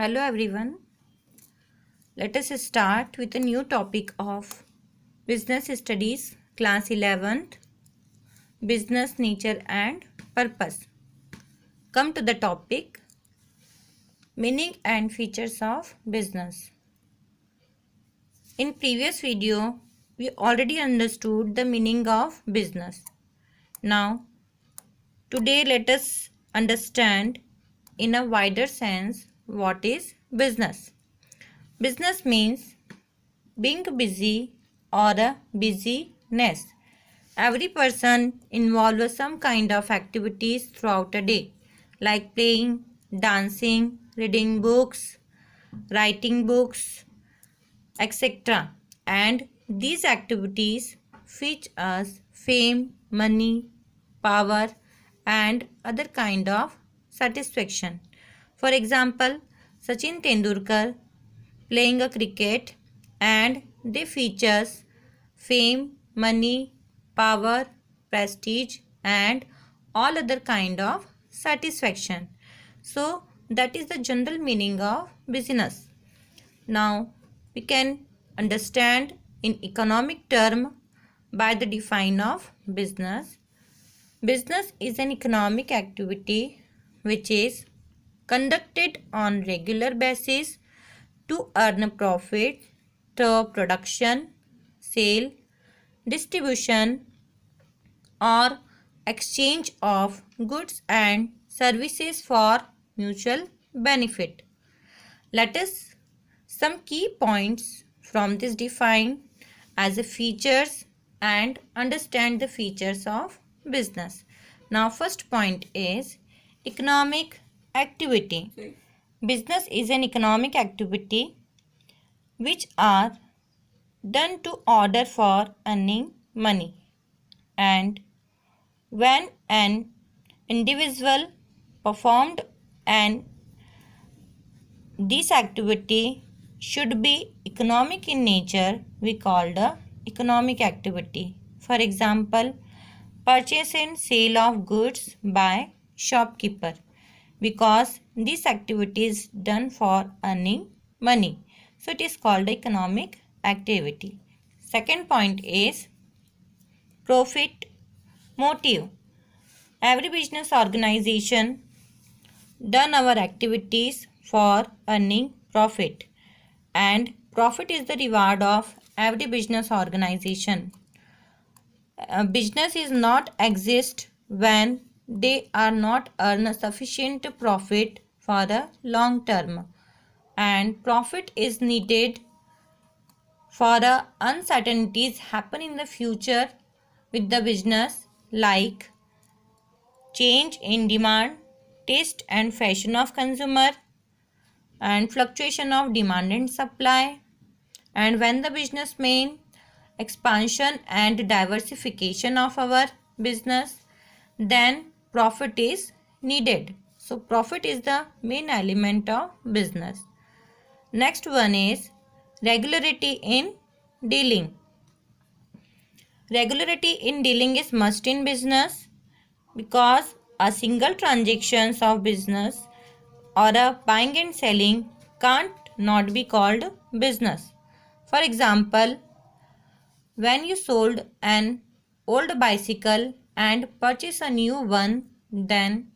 Hello everyone. Let us start with a new topic of Business Studies, Class 11th, Business Nature and Purpose. Come to the topic, Meaning and Features of Business. In previous video, we already understood the meaning of business. Now, today let us understand in a wider sense what is business. Business means being busy or a busyness. Every person involves some kind of activities throughout a day, like playing, dancing, reading books, writing books, etc. And these activities fetch us fame, money, power, and other kind of satisfaction. For example, Sachin Tendulkar playing a cricket and they features fame, money, power, prestige and all other kind of satisfaction. So that is the general meaning of business. Now we can understand in economic term by the define of business. Business is an economic activity which is conducted on regular basis to earn a profit through production, sale, distribution or exchange of goods and services for mutual benefit. Let us some key points from this define as a features and understand the features of business. Now first point is economic activity. Business is an economic activity which are done to order for earning money, and when an individual performed and this activity should be economic in nature, we call the economic activity. For example, purchase and sale of goods by shopkeeper, because this activity is done for earning money. So it is called economic activity. Second point is profit motive. Every business organization done our activities for earning profit, and profit is the reward of every business organization. Business is not exist when they are not earn sufficient profit for the long term, and profit is needed for the uncertainties happen in the future with the business, like change in demand, taste and fashion of consumer, and fluctuation of demand and supply. And when the business main expansion and diversification of our business, then profit is needed. So profit is the main element of business. Next one is regularity in dealing. Regularity in dealing is must in business, because a single transactions of business or a buying and selling can't not be called business. For example, when you sold an old bicycle and purchase a new one, then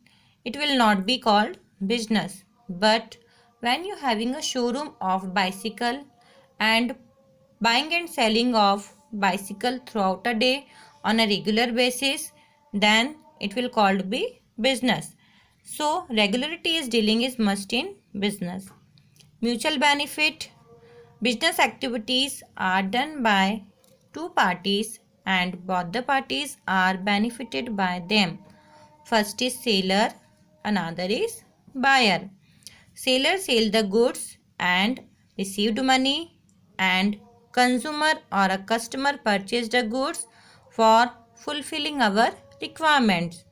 it will not be called business. But when you having a showroom of bicycle and buying and selling of bicycle throughout a day on a regular basis, then it will called be business. So regularity is dealing is must in business. Mutual benefit. Business activities are done by two parties and both the parties are benefited by them. First is seller, another is buyer. Seller sell the goods and received money, and consumer or a customer purchased the goods for fulfilling our requirements.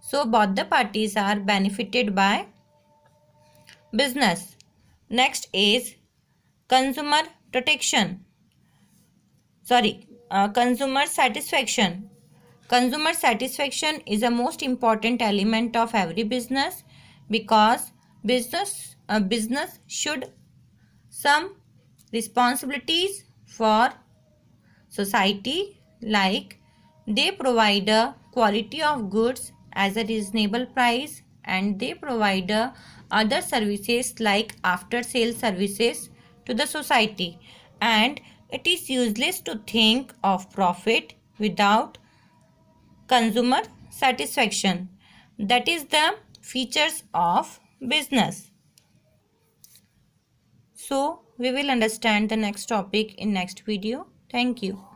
So both the parties are benefited by business. Next is consumer protection. Consumer satisfaction. Consumer satisfaction is a most important element of every business, because business a business should some responsibilities for society, like they provide a quality of goods as a reasonable price, and they provide other services like after sale services to the society. And it is useless to think of profit without consumer satisfaction. That is the features of business. So we will understand the next topic in next video. Thank you.